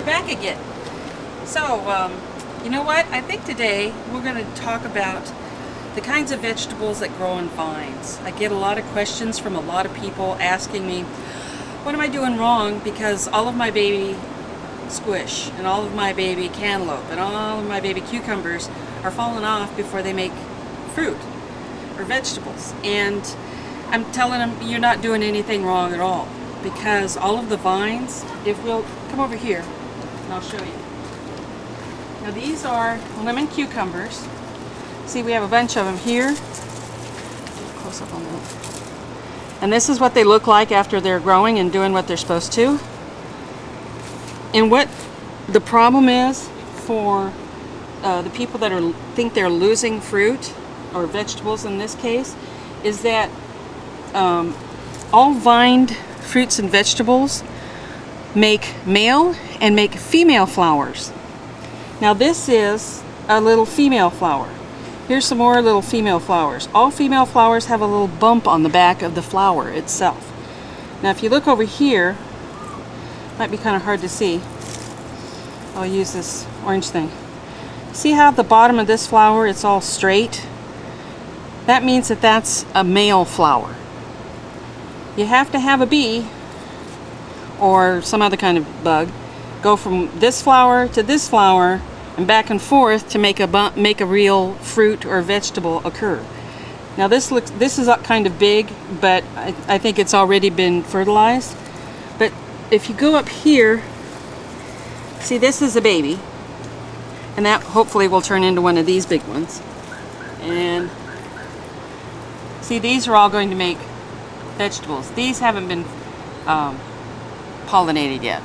back again. So, you know what? I think today we're going to talk about the kinds of vegetables that grow in vines. I get a lot of questions from a lot of people asking me, what am I doing wrong? Because all of my baby squish and all of my baby cantaloupe and all of my baby cucumbers are falling off before they make fruit or vegetables. And I'm telling them, you're not doing anything wrong at all, because all of the vines, if we'll come over here and I'll show you. Now these are lemon cucumbers. See, we have a bunch of them here. Close up on that. And this is what they look like after they're growing and doing what they're supposed to. And what the problem is for the people that think they're losing fruit or vegetables in this case, is that all vined fruits and vegetables make male and make female flowers. Now this is a little female flower. Here's some more little female flowers. All female flowers have a little bump on the back of the flower itself. Now if you look over here, might be kind of hard to see. I'll use this orange thing. See how at the bottom of this flower it's all straight? That means that that's a male flower. You have to have a bee or some other kind of bug go from this flower to this flower and back and forth to make a real fruit or vegetable occur. Now this is kind of big, but I think it's already been fertilized. But if you go up here, see, this is a baby, and that hopefully will turn into one of these big ones. And see, these are all going to make vegetables. These haven't been pollinated yet.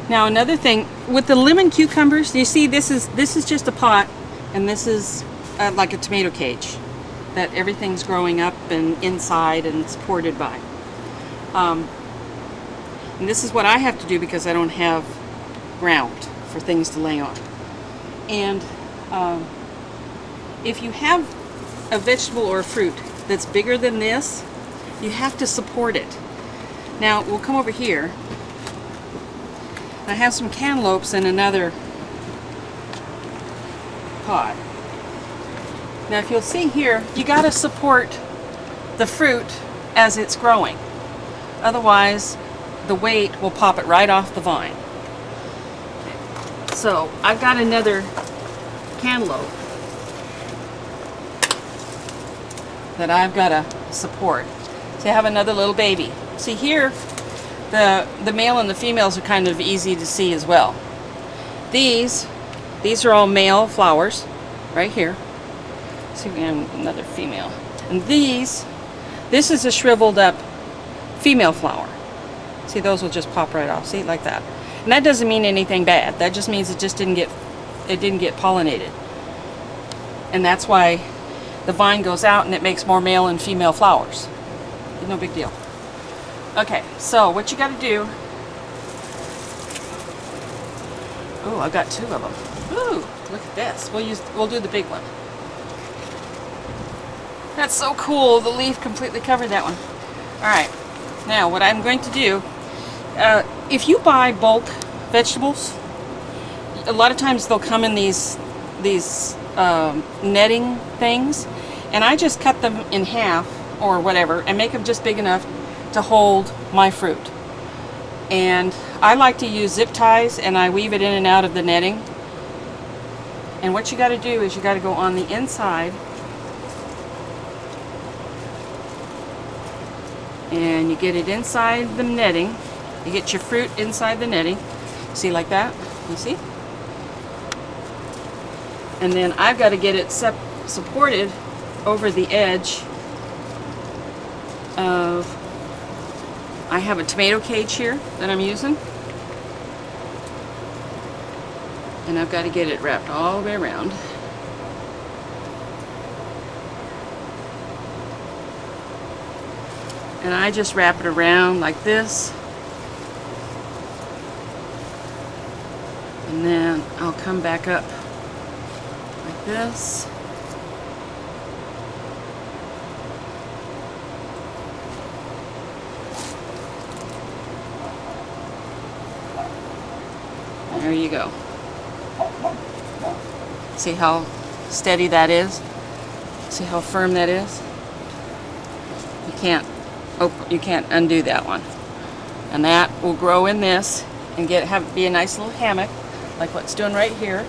Now another thing with the lemon cucumbers, you see this is just a pot, and this is like a tomato cage that everything's growing up and inside and supported by. And this is what I have to do because I don't have ground for things to lay on. And if you have a vegetable or a fruit that's bigger than this, you have to support it. Now we'll come over here. I have some cantaloupes in another pot. Now if you'll see here, you got to support the fruit as it's growing. Otherwise, the weight will pop it right off the vine. Okay. So I've got another cantaloupe that I've got to support. So I have another little baby. See here, the male and the females are kind of easy to see as well. These are all male flowers right here. See, we have another female. And this is a shriveled up female flower. See, those will just pop right off. See, like that. And that doesn't mean anything bad. That just means it didn't get pollinated. And that's why the vine goes out and it makes more male and female flowers. No big deal. Okay, so what you got to do. Oh, I've got two of them. Ooh, look at this. We'll do the big one. That's so cool. The leaf completely covered that one. All right. Now, what I'm going to do, if you buy bulk vegetables, a lot of times they'll come in these netting things, and I just cut them in half or whatever and make them just big enough to hold my fruit. And I like to use zip ties, and I weave it in and out of the netting. And what you got to do is you got to go on the inside and you get it inside the netting. You get your fruit inside the netting. See, like that? You see? And then I've got to get it supported over the edge of, I have a tomato cage here that I'm using. And I've got to get it wrapped all the way around. And I just wrap it around like this. And then I'll come back up like this. There you go. See how steady that is? See how firm that is? You can't undo that one. And that will grow in this and be a nice little hammock like what's doing right here.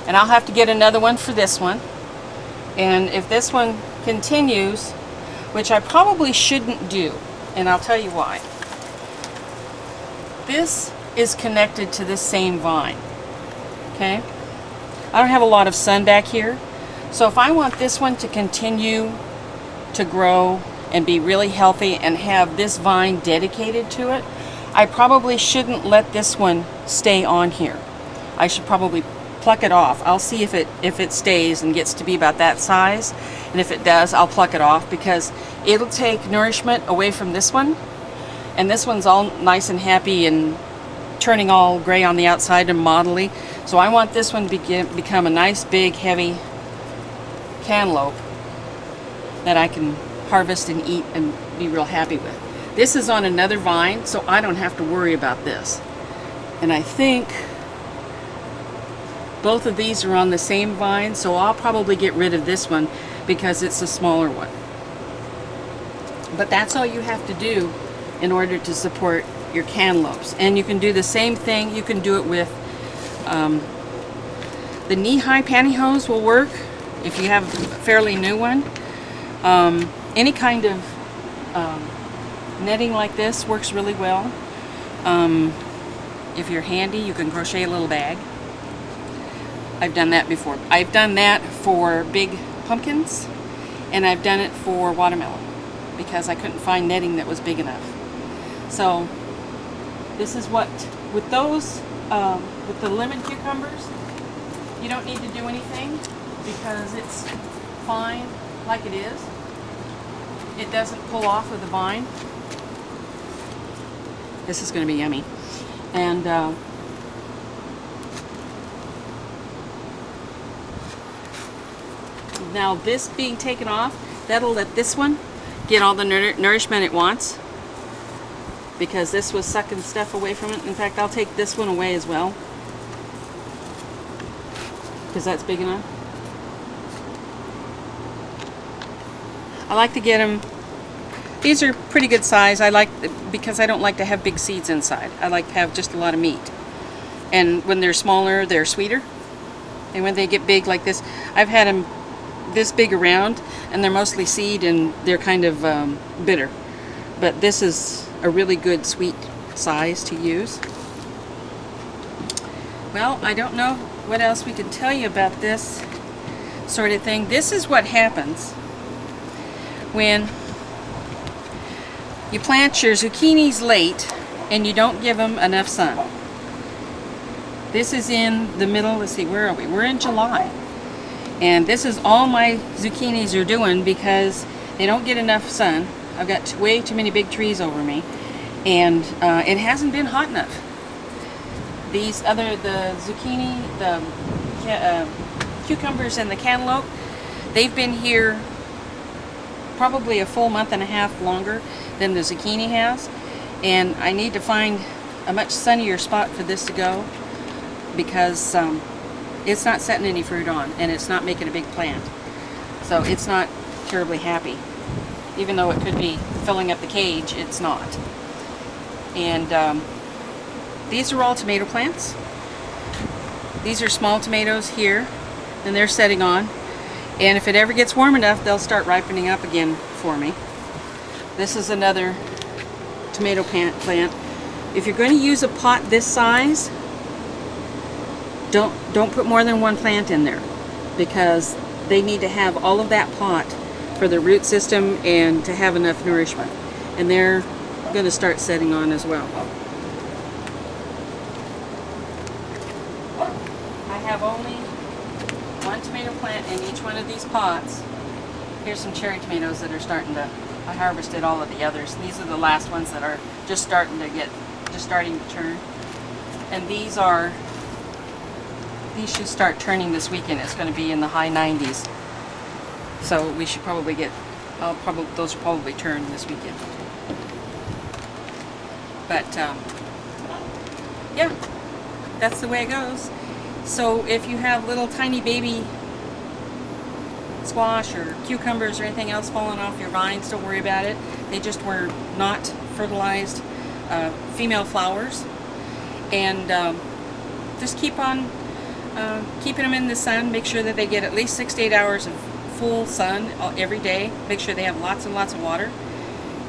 And I'll have to get another one for this one. And if this one continues, which I probably shouldn't do, and I'll tell you why. This is connected to this same vine. Okay? I don't have a lot of sun back here. So if I want this one to continue to grow and be really healthy and have this vine dedicated to it, I probably shouldn't let this one stay on here. I should probably pluck it off. I'll see if it stays and gets to be about that size, and if it does, I'll pluck it off, because it'll take nourishment away from this one, and this one's all nice and happy and turning all gray on the outside and mottly. So I want this one to become a nice big heavy cantaloupe that I can harvest and eat and be real happy with. This is on another vine, so I don't have to worry about this. And I think both of these are on the same vine, so I'll probably get rid of this one because it's a smaller one. But that's all you have to do in order to support your cantaloupes. And you can do the same thing. You can do it with the knee-high pantyhose will work if you have a fairly new one. Any kind of netting like this works really well. If you're handy, you can crochet a little bag. I've done that before. I've done that for big pumpkins, and I've done it for watermelon because I couldn't find netting that was big enough. So this is what, with those, with the lemon cucumbers, you don't need to do anything because it's fine like it is. It doesn't pull off of the vine. This is going to be yummy. And now this being taken off, that'll let this one get all the nourishment it wants, because this was sucking stuff away from it. In fact, I'll take this one away as well because that's big enough. I like to get them, these are pretty good size. I like, because I don't like to have big seeds inside. I like to have just a lot of meat. And when they're smaller, they're sweeter. And when they get big like this, I've had them this big around, and they're mostly seed and they're kind of bitter. But this is a really good sweet size to use. Well, I don't know what else we can tell you about this sort of thing. This is what happens when you plant your zucchinis late and you don't give them enough sun. This is in the middle, let's see, where are we? We're in July. And this is all my zucchinis are doing because they don't get enough sun. I've got way too many big trees over me, and it hasn't been hot enough. These the zucchini, the cucumbers and the cantaloupe, they've been here probably a full month and a half longer than the zucchini has, and I need to find a much sunnier spot for this to go, because it's not setting any fruit on, and it's not making a big plant, so it's not terribly happy. Even though it could be filling up the cage, it's not. And these are all tomato plants. These are small tomatoes here, and they're setting on. And if it ever gets warm enough, they'll start ripening up again for me. This is another tomato plant. If you're going to use a pot this size, don't put more than one plant in there, because they need to have all of that pot for the root system and to have enough nourishment. And they're going to start setting on as well. I have only one tomato plant in each one of these pots. Here's some cherry tomatoes that are starting to, I harvested all of the others. These are the last ones that are just starting to turn. And these should start turning this weekend. It's going to be in the high 90s. So we should probably get, those will probably turn this weekend. But yeah, that's the way it goes. So if you have little tiny baby squash or cucumbers or anything else falling off your vines, don't worry about it. They just were not fertilized female flowers. And just keep on keeping them in the sun. Make sure that they get at least 6 to 8 hours of full sun every day. Make sure they have lots and lots of water.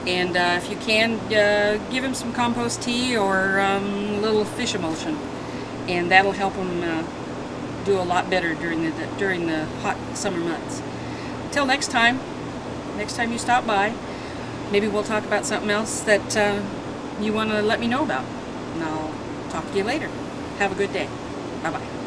And if you can, give them some compost tea or a little fish emulsion, and that'll help them do a lot better during the hot summer months. Until next time you stop by, maybe we'll talk about something else that you want to let me know about. And I'll talk to you later. Have a good day. Bye-bye.